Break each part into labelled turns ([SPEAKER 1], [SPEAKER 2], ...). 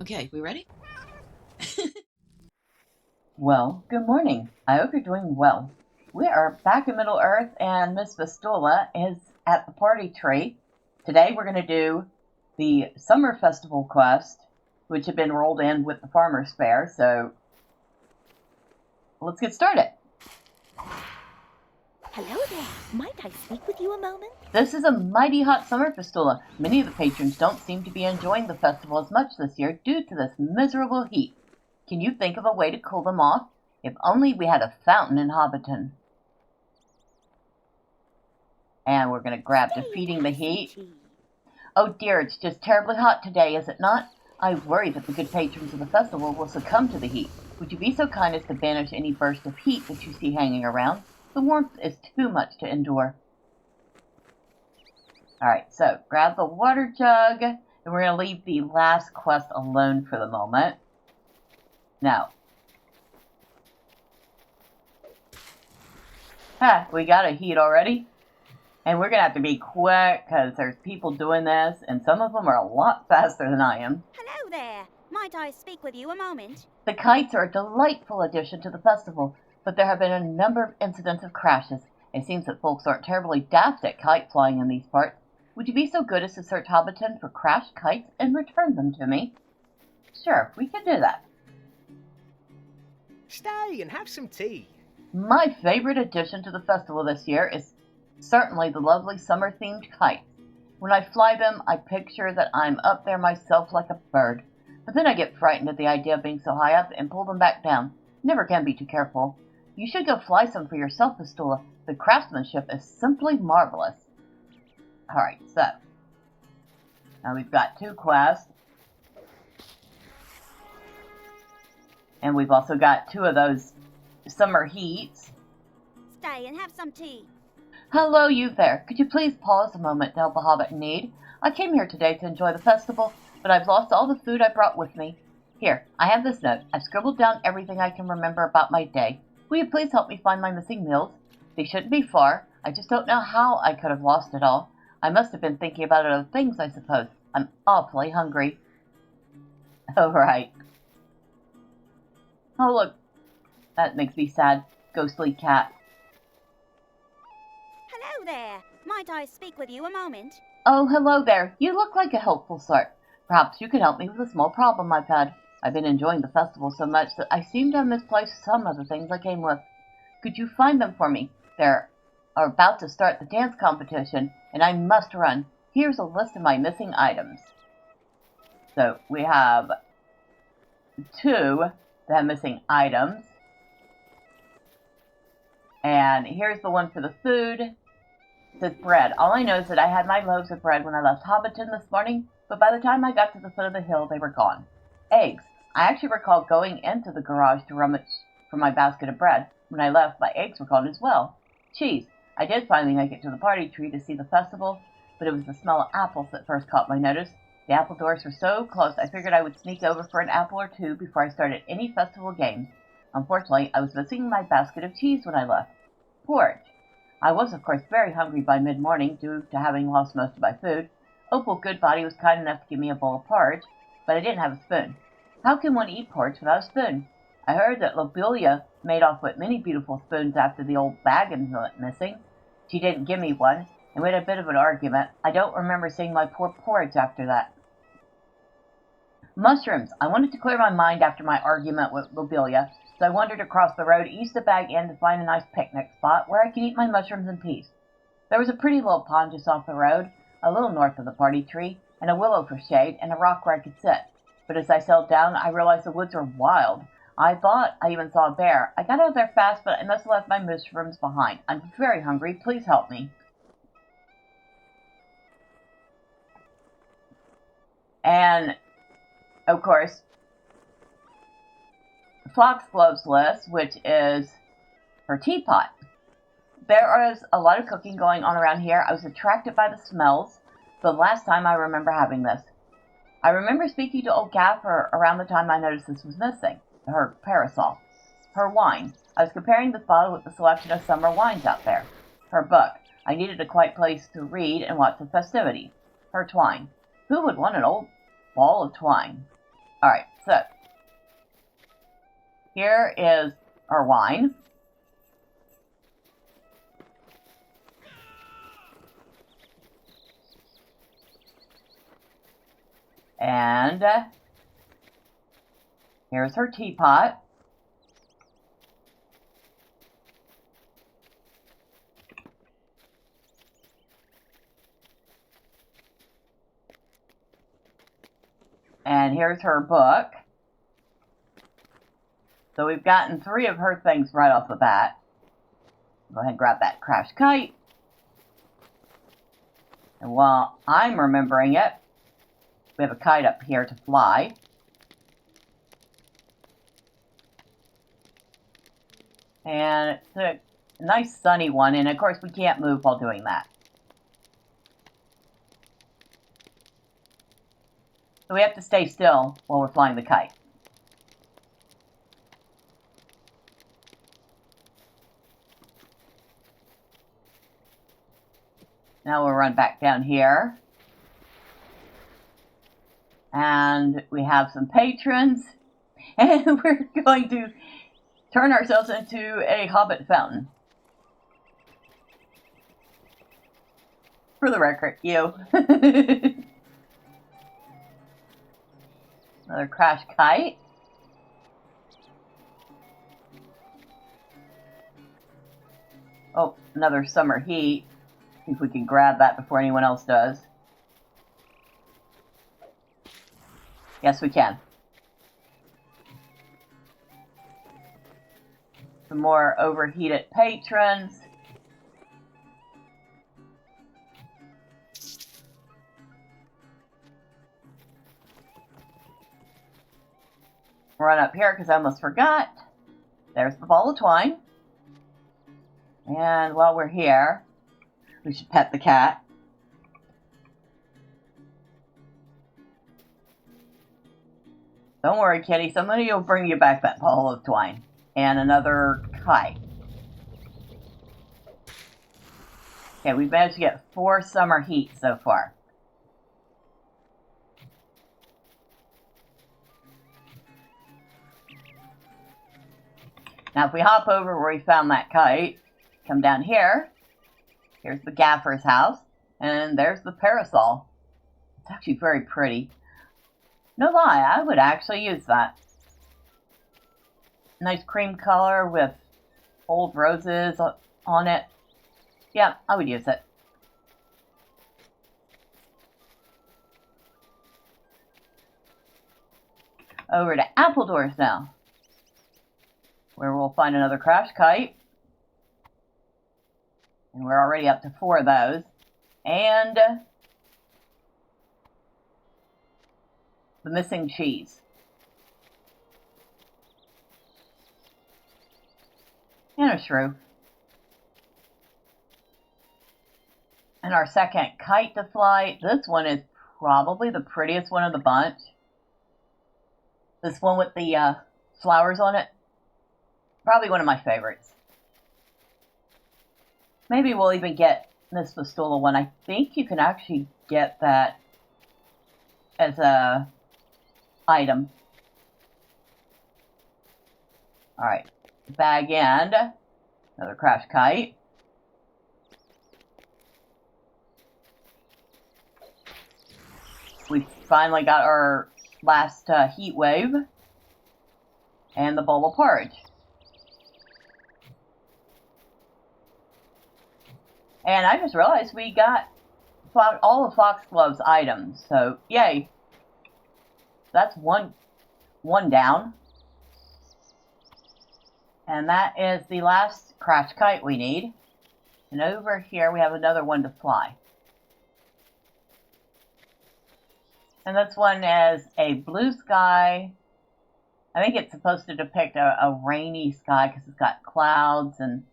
[SPEAKER 1] Okay, we ready?
[SPEAKER 2] Well, good morning. I hope you're doing well. We are back in Middle Earth, and Miss Fistula is at the party tree. Today, we're going to do the Summer Festival quest, which had been rolled in with the Farmer's Fair. So, let's get started.
[SPEAKER 3] Hello there. Might I speak with you a moment?
[SPEAKER 2] This is a mighty hot summer Fistula. Many of the patrons don't seem to be enjoying the festival as much this year due to this miserable heat. Can you think of a way to cool them off? If only we had a fountain in Hobbiton. And we're going to grab
[SPEAKER 3] Stay and
[SPEAKER 2] defeating the
[SPEAKER 3] have some
[SPEAKER 2] heat.
[SPEAKER 3] tea.
[SPEAKER 2] Oh dear, it's just terribly hot today, is it not? I worry that the good patrons of the festival will succumb to the heat. Would you be so kind as to banish any burst of heat that you see hanging around? The warmth is too much to endure. Alright, so grab the water jug, and we're going to leave the last quest alone for the moment. Now. We got a heat already. And we're going to have to be quick because there's people doing this, and some of them are a lot faster than I am.
[SPEAKER 3] Hello there. Might I speak with you a moment?
[SPEAKER 2] The kites are a delightful addition to the festival, but there have been a number of incidents of crashes. It seems that folks aren't terribly daft at kite flying in these parts. Would you be so good as to search Hobbiton for crashed kites and return them to me? Sure, we can do that.
[SPEAKER 4] Stay and have some tea.
[SPEAKER 2] My favorite addition to the festival this year is certainly the lovely summer-themed kites. When I fly them, I picture that I'm up there myself like a bird. But then I get frightened at the idea of being so high up and pull them back down. Never can be too careful. You should go fly some for yourself, Fistula. The craftsmanship is simply marvelous. Alright, so. Now we've got 2 quests. And we've also got 2 of those summer heats.
[SPEAKER 3] Stay and have some tea.
[SPEAKER 2] Hello, you there. Could you please pause a moment to help a hobbit in need? I came here today to enjoy the festival, but I've lost all the food I brought with me. Here, I have this note. I've scribbled down everything I can remember about my day. Will you please help me find my missing meals? They shouldn't be far. I just don't know how I could have lost it all. I must have been thinking about other things, I suppose. I'm awfully hungry. Oh, right. Oh, look. That makes me sad. Ghostly cat.
[SPEAKER 3] Hello there. Might I speak with you a moment?
[SPEAKER 2] Oh, hello there. You look like a helpful sort. Perhaps you could help me with a small problem I've had. I've been enjoying the festival so much that I seem to have misplaced some of the things I came with. Could you find them for me? They're about to start the dance competition, and I must run. Here's a list of my missing items. So we have 2 that have missing items. And here's the one for the food. It says bread. All I know is that I had my loaves of bread when I left Hobbiton this morning, but by the time I got to the foot of the hill, they were gone. Eggs. I actually recall going into the garage to rummage for my basket of bread. When I left, my eggs were gone as well. Cheese. I did finally make it to the party tree to see the festival, but it was the smell of apples that first caught my notice. The apple doors were so close, I figured I would sneak over for an apple or 2 before I started any festival games. Unfortunately, I was missing my basket of cheese when I left. Porridge. I was, of course, very hungry by mid-morning due to having lost most of my food. Opal Goodbody was kind enough to give me a bowl of porridge, but I didn't have a spoon. How can one eat porridge without a spoon? I heard that Lobelia made off with many beautiful spoons after the old baggins went missing. She didn't give me one, and we had a bit of an argument. I don't remember seeing my poor porridge after that. Mushrooms. I wanted to clear my mind after my argument with Lobelia, so I wandered across the road east of Bag End to find a nice picnic spot where I could eat my mushrooms in peace. There was a pretty little pond just off the road, a little north of the party tree, and a willow for shade, and a rock where I could sit. But as I settled down, I realized the woods were wild. I thought I even saw a bear. I got out of there fast, but I must have left my mushrooms behind. I'm very hungry. Please help me. And, of course, Foxglove's list, which is her teapot. There is a lot of cooking going on around here. I was attracted by the smells the last time I remember having this. I remember speaking to old Gaffer around the time I noticed this was missing. Her parasol. Her wine. I was comparing this bottle with the selection of summer wines out there. Her book. I needed a quiet place to read and watch the festivities. Her twine. Who would want an old ball of twine? Alright, so here is our wine. And here's her teapot. And here's her book. So we've gotten 3 of her things right off the bat. Go ahead and grab that crash kite. And while I'm remembering it, we have a kite up here to fly. And it's a nice sunny one, and of course we can't move while doing that. So we have to stay still while we're flying the kite. Now we'll run back down here. And we have some patrons. And we're going to turn ourselves into a hobbit fountain. For the record, you. Another crash kite. Oh, another summer heat. See if we can grab that before anyone else does. Yes, we can. Some more overheated patrons. Run up here because I almost forgot. There's the ball of twine. And while we're here, we should pet the cat. Don't worry, kitty. Somebody will bring you back that ball of twine. And another kite. Okay, we've managed to get 4 summer heat so far. Now if we hop over where we found that kite, come down here, here's the gaffer's house, and there's the parasol. It's actually very pretty. No lie, I would actually use that. Nice cream color with old roses on it. Yeah, I would use it. Over to Appledor's now, where we'll find another crash kite. And we're already up to 4 of those. And the missing cheese. And a shrew. And our second kite to fly. This one is probably the prettiest one of the bunch. This one with the flowers on it. Probably one of my favorites. Maybe we'll even get this Fistula one. I think you can actually get that as a item. Alright. Bag end. Another crash kite. We finally got our last heat wave. And the bowl of porridge. And I just realized we got all the Foxglove's items. So, yay. That's one down. And that is the last crash kite we need. And over here we have another one to fly. And this one is a blue sky. I think it's supposed to depict a rainy sky because it's got clouds and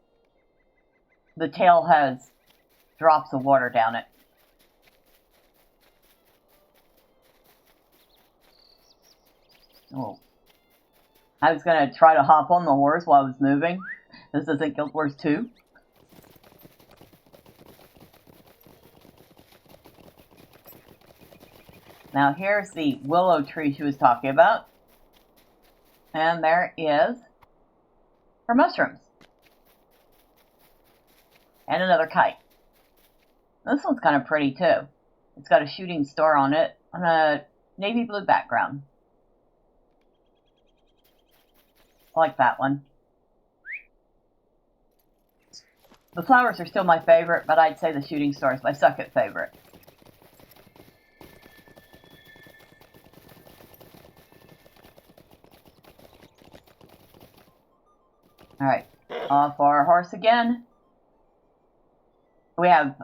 [SPEAKER 2] the tail has drops of water down it. Oh. I was going to try to hop on the horse while I was moving. This isn't Guild Wars 2. Now here's the willow tree she was talking about. And there is her mushrooms. And another kite. This one's kind of pretty too. It's got a shooting star on it on a navy blue background. I like that one. The flowers are still my favorite, but I'd say the shooting star is my second favorite. Alright, off our horse again. We have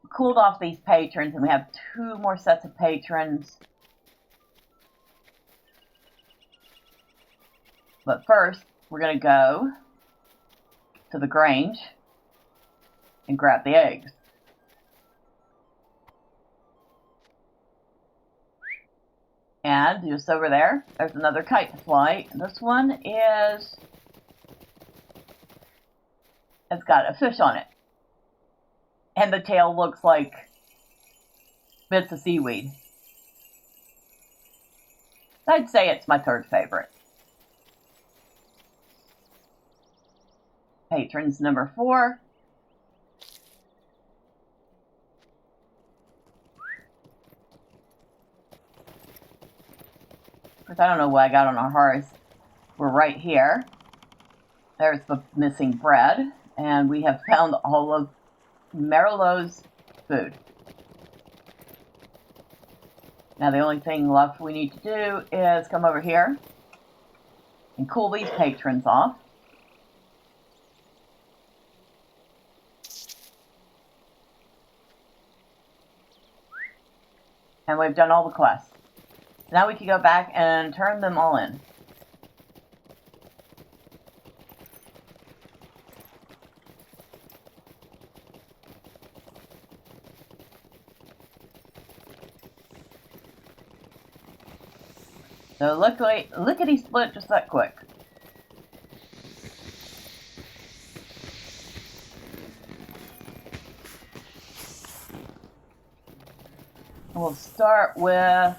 [SPEAKER 2] cooled off these patrons, and we have 2 more sets of patrons. But first, we're going to go to the Grange and grab the eggs. And just over there, there's another kite to fly. And this one is... it's got a fish on it. And the tail looks like bits of seaweed. I'd say it's my third favorite. Patrons number 4. Of course, I don't know what I got on our horse. We're right here. There's the missing bread. And we have found all of Marilow's food. Now the only thing left we need to do is come over here and cool these patrons off. And we've done all the quests. Now we can go back and turn them all in. So lickety split just that quick. We'll start with,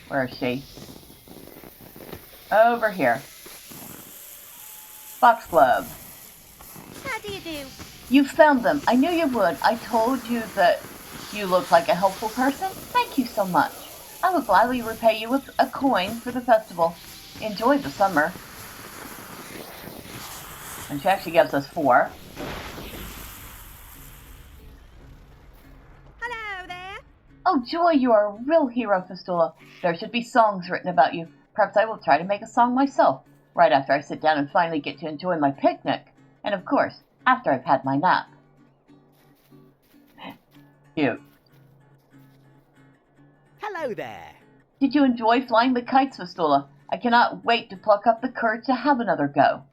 [SPEAKER 2] where is she? Over here. Foxglove.
[SPEAKER 3] How do you do?
[SPEAKER 2] You found them. I knew you would. I told you that you look like a helpful person. Thank you so much. I will gladly repay you with a coin for the festival. Enjoy the summer. And she actually gives us 4.
[SPEAKER 3] Hello there.
[SPEAKER 2] Oh, Joy, you are a real hero, Fistula. There should be songs written about you. Perhaps I will try to make a song myself, right after I sit down and finally get to enjoy my picnic. And of course, after I've had my nap. Cute.
[SPEAKER 1] Hello there.
[SPEAKER 2] Did you enjoy flying the kites, Fistula? I cannot wait to pluck up the courage to have another go.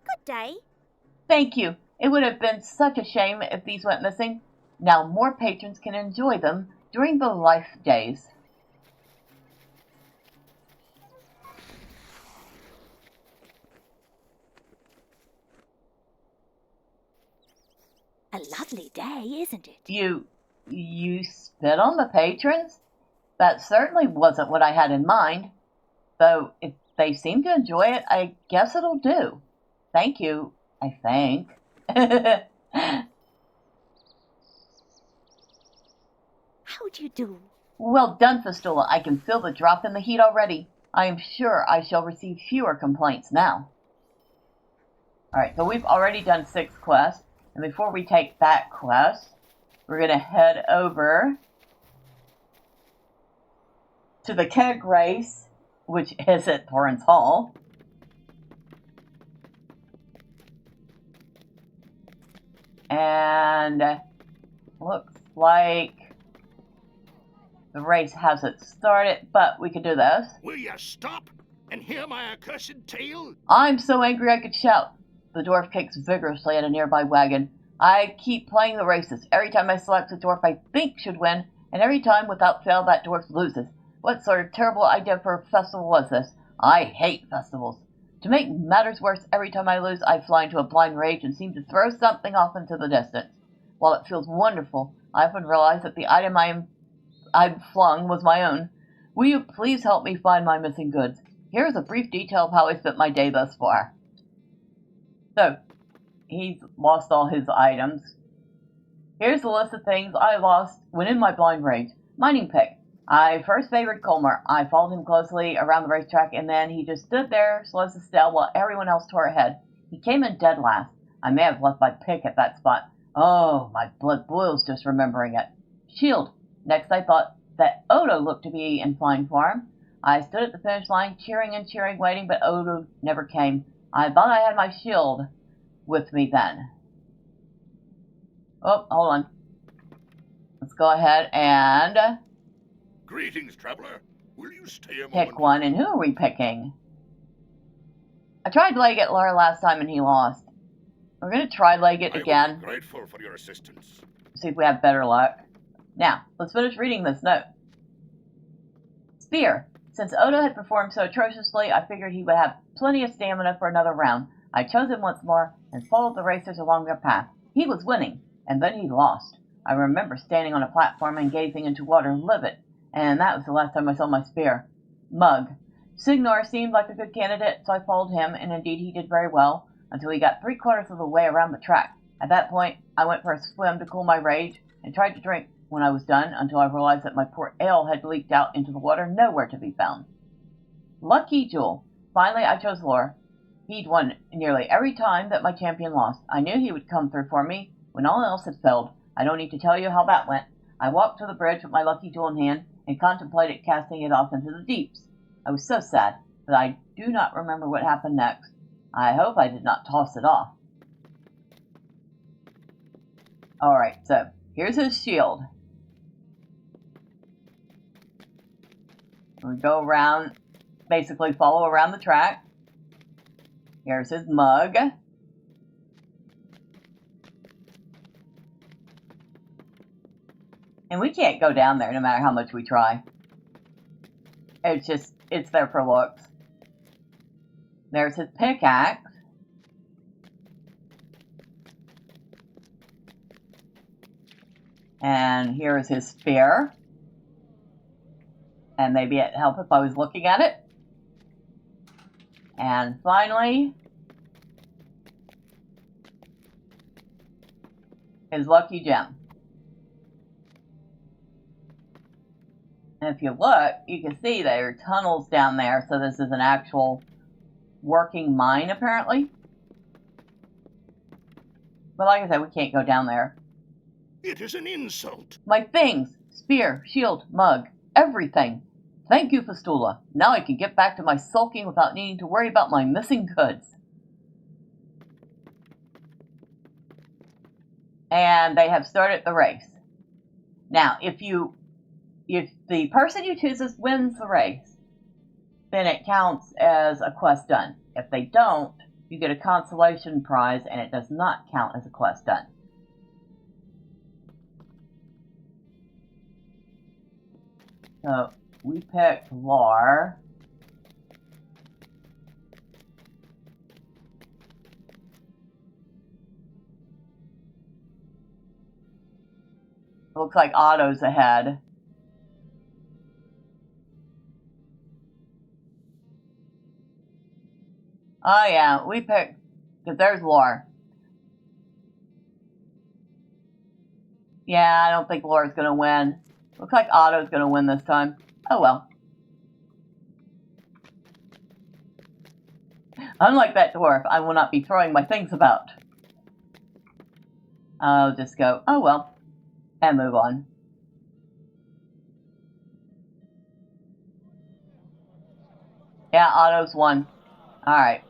[SPEAKER 3] Good day.
[SPEAKER 2] Thank you. It would have been such a shame if these went missing. Now more patrons can enjoy them during the life days.
[SPEAKER 3] A lovely day, isn't it?
[SPEAKER 2] You spit on the patrons? That certainly wasn't what I had in mind. Though, if they seem to enjoy it, I guess it'll do. Thank you, I think.
[SPEAKER 3] How do you do?
[SPEAKER 2] Well done, Fistula. I can feel the drop in the heat already. I am sure I shall receive fewer complaints now. Alright, so we've already done 6 quests. And before we take that quest, we're going to head over to the keg race, which is at Torrance Hall. And looks like the race hasn't started, but we can do this.
[SPEAKER 4] Will you stop and hear my accursed tale?
[SPEAKER 2] I'm so angry I could shout. The dwarf kicks vigorously at a nearby wagon. I keep playing the races. Every time I select a dwarf I think should win, and every time without fail that dwarf loses. What sort of terrible idea for a festival was this? I hate festivals. To make matters worse, every time I lose, I fly into a blind rage and seem to throw something off into the distance. While it feels wonderful, I often realize that the item I'd flung was my own. Will you please help me find my missing goods? Here is a brief detail of how I spent my day thus far. So, he's lost all his items. Here's the list of things I lost when in my blind rage. Mining pick. I first favored Colmer. I followed him closely around the racetrack, and then he just stood there, slow as a snail, while everyone else tore ahead. He came in dead last. I may have left my pick at that spot. Oh, my blood boils just remembering it. Shield. Next, I thought that Odo looked to be in fine form. I stood at the finish line, cheering and cheering, waiting, but Odo never came. I thought I had my shield with me then. Oh, hold on. Let's go ahead and
[SPEAKER 4] Greetings, traveler. Will you stay a moment?
[SPEAKER 2] pick one. And who are we picking? I tried Leggett Laura last time and he lost. We're going to try Leggett again.
[SPEAKER 4] I would be grateful for your assistance.
[SPEAKER 2] See if we have better luck. Now, let's finish reading this note. Spear. Since Odo had performed so atrociously, I figured he would have plenty of stamina for another round. I chose him once more and followed the racers along their path. He was winning, and then he lost. I remember standing on a platform and gazing into water livid, and that was the last time I saw my spear. Mug. Signor seemed like a good candidate, so I followed him, and indeed he did very well, until he got 3/4 of the way around the track. At that point, I went for a swim to cool my rage, and tried to drink when I was done, until I realized that my poor ale had leaked out into the water, nowhere to be found. Lucky Jewel. Finally, I chose Lore. He'd won nearly every time that my champion lost. I knew he would come through for me when all else had failed. I don't need to tell you how that went. I walked to the bridge with my Lucky Jewel in hand and contemplated casting it off into the deeps. I was so sad that I do not remember what happened next. I hope I did not toss it off. Alright, so here's his shield. We go around, basically follow around the track. Here's his mug. And we can't go down there no matter how much we try. It's there for looks. There's his pickaxe. And here is his spear. And maybe it'd help if I was looking at it. And finally, his lucky gem. And if you look, you can see there are tunnels down there, so this is an actual working mine, apparently. But like I said, we can't go down there.
[SPEAKER 4] It is an insult.
[SPEAKER 2] My things! Spear, shield, mug, everything! Thank you, Fistula. Now I can get back to my sulking without needing to worry about my missing goods. And they have started the race. Now, if the person you chooses wins the race, then it counts as a quest done. If they don't, you get a consolation prize, and it does not count as a quest done. So, we picked Lar. Looks like Otto's ahead. Oh yeah, we picked, because there's Lar. Yeah, I don't think Laura's going to win. Looks like Otto's going to win this time. Oh well. Unlike that dwarf, I will not be throwing my things about. I'll just go, oh well, and move on. Yeah, Otto's won. Alright.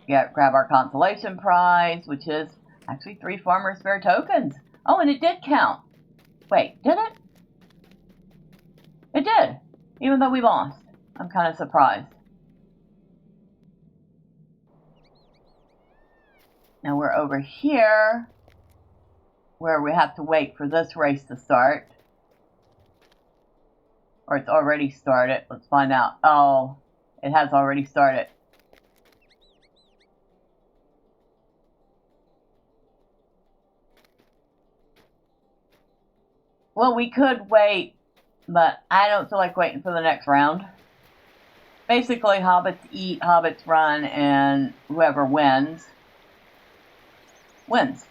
[SPEAKER 2] Yeah, grab our consolation prize, which is actually 3 Farmer's Fair tokens. Oh, and it did count. Wait, did it? It did, even though we lost. I'm kind of surprised. Now we're over here, where we have to wait for this race to start. Or it's already started. Let's find out. Oh, it has already started. Well, we could wait, but I don't feel like waiting for the next round. Basically, hobbits eat, hobbits run, and whoever wins, wins.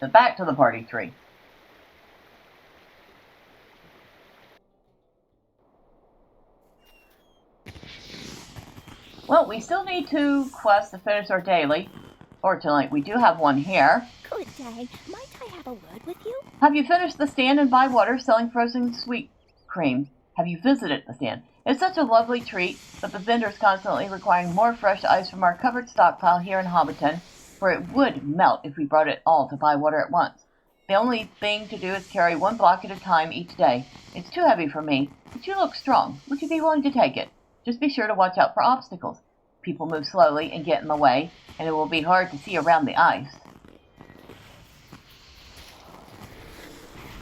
[SPEAKER 2] So back to the party tree. Well, we still need 2 quests to finish our daily. Fortunately, we do have one here.
[SPEAKER 3] Good day. Might I have a word with you?
[SPEAKER 2] Have you finished the stand in Bywater selling frozen sweet cream? Have you visited the stand? It's such a lovely treat, but the vendor's constantly requiring more fresh ice from our covered stockpile here in Hobbiton, for it would melt if we brought it all to Bywater at once. The only thing to do is carry 1 block at a time each day. It's too heavy for me, but you look strong. Would you be willing to take it? Just be sure to watch out for obstacles. People move slowly and get in the way, and it will be hard to see around the ice.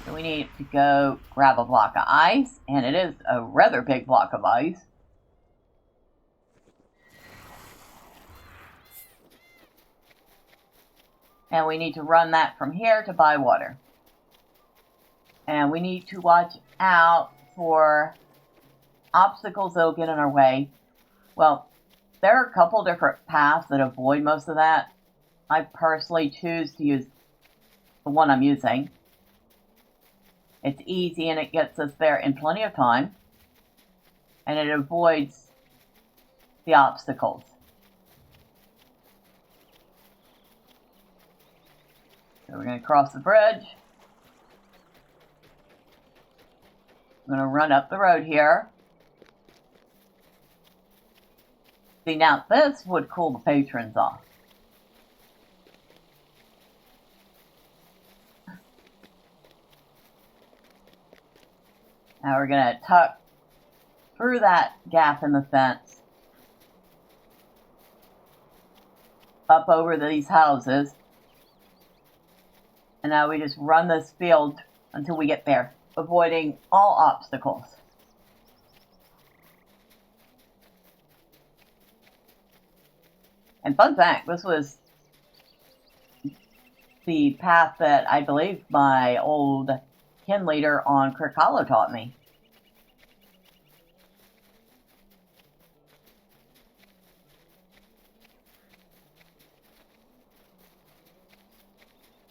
[SPEAKER 2] So we need to go grab a block of ice, and it is a rather big block of ice. And we need to run that from here to Bywater. And we need to watch out for obstacles that will get in our way. Well, there are a couple different paths that avoid most of that. I personally choose to use the one I'm using. It's easy and it gets us there in plenty of time. And it avoids the obstacles. So we're going to cross the bridge. I'm going to run up the road here. See, now this would cool the patrons off. Now we're going to tuck through that gap in the fence, up over these houses, and now we just run this field until we get there, avoiding all obstacles. And fun fact, this was the path that I believe my old kin leader on Crick Hollow taught me.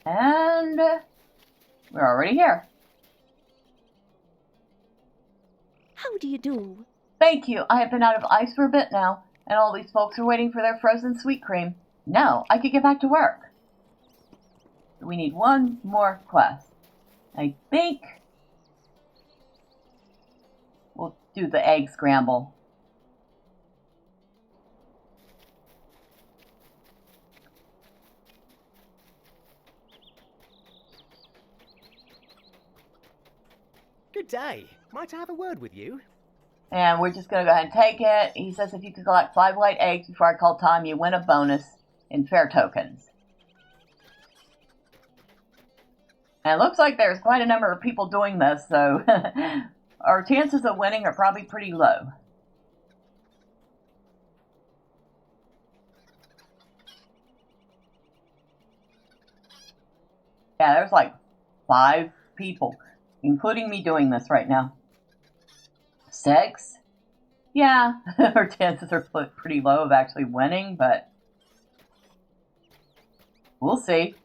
[SPEAKER 2] And we're already here.
[SPEAKER 3] How do you do?
[SPEAKER 2] Thank you. I have been out of ice for a bit now, and all these folks are waiting for their frozen sweet cream. Now I could get back to work. We need 1 more quest. I think we'll do the egg scramble.
[SPEAKER 1] Good day. Might I have a word with you?
[SPEAKER 2] And we're just going to go ahead and take it. He says if you could collect 5 white eggs before I call time, you win a bonus in Faire tokens. And it looks like there's quite a number of people doing this, so our chances of winning are probably pretty low. Yeah, there's like 5 people, including me doing this right now. 6? Yeah, our chances are pretty low of actually winning, but we'll see.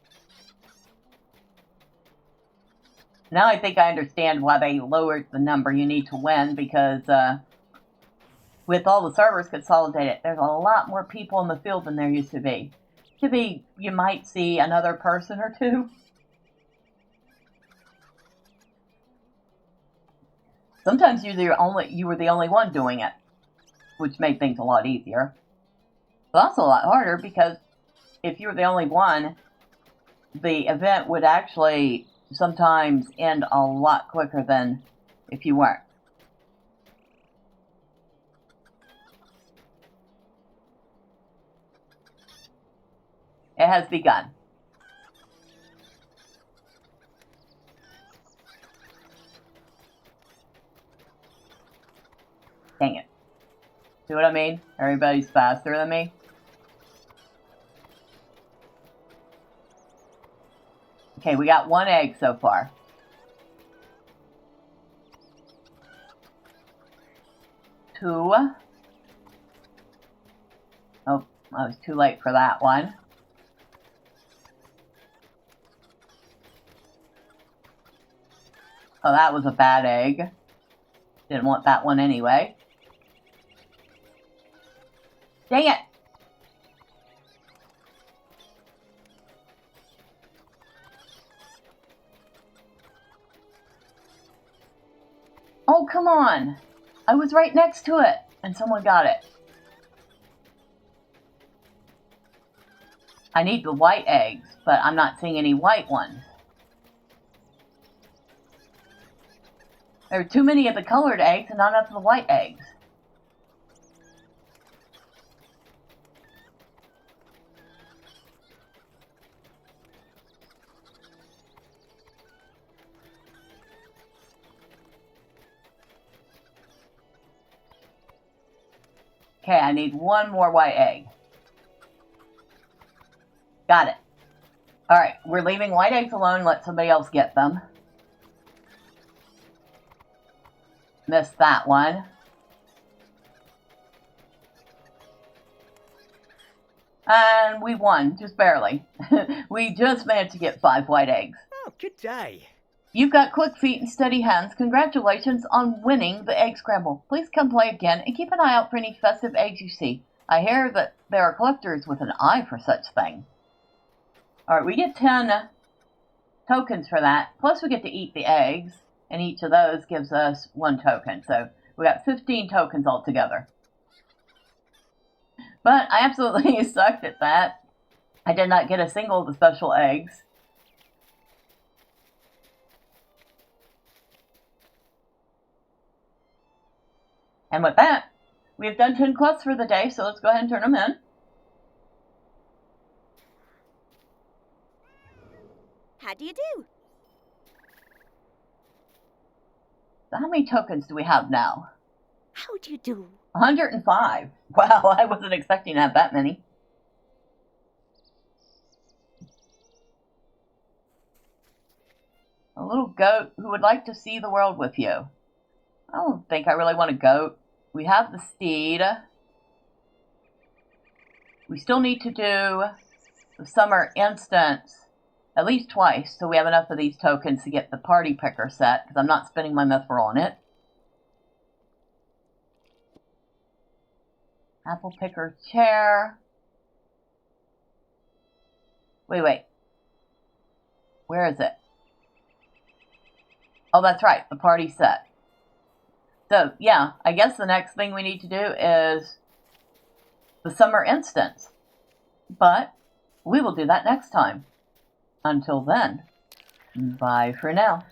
[SPEAKER 2] Now I think I understand why they lowered the number you need to win, because with all the servers consolidated, there's a lot more people in the field than there used to be. You might see another person or 2. Sometimes you were the only one doing it, which made things a lot easier. But also a lot harder, because if you were the only one, the event would actually sometimes end a lot quicker than if you weren't. It has begun. Dang it. See what I mean? Everybody's faster than me. Okay, we got 1 egg so far. Two. Oh, I was too late for that one. Oh, that was a bad egg. Didn't want that one anyway. Dang it! Oh, come on! I was right next to it, and someone got it. I need the white eggs, but I'm not seeing any white ones. There are too many of the colored eggs and not enough of the white eggs. Okay, I need 1 more white egg. Got it. Alright, we're leaving white eggs alone, let somebody else get them. Missed that one. And we won, just barely. We just managed to get 5 white eggs.
[SPEAKER 1] Oh, good day.
[SPEAKER 2] You've got quick feet and steady hands. Congratulations on winning the egg scramble. Please come play again and keep an eye out for any festive eggs you see. I hear that there are collectors with an eye for such thing. Alright, we get 10 tokens for that. Plus we get to eat the eggs. And each of those gives us 1 token. So we got 15 tokens altogether. But I absolutely sucked at that. I did not get a single of the special eggs. And with that, we have done 10 quests for the day, so let's go ahead and turn them in.
[SPEAKER 3] How do you do?
[SPEAKER 2] So how many tokens do we have now?
[SPEAKER 3] How do you do?
[SPEAKER 2] 105. Wow, I wasn't expecting to have that many. A little goat who would like to see the world with you. I don't think I really want a goat. We have the steed. We still need to do the summer instance at least twice, so we have enough of these tokens to get the party picker set, because I'm not spending my mithril on it. Apple picker chair. Wait. Where is it? Oh, that's right, the party set. So, yeah, I guess the next thing we need to do is the summer instance. But we will do that next time. Until then, bye for now.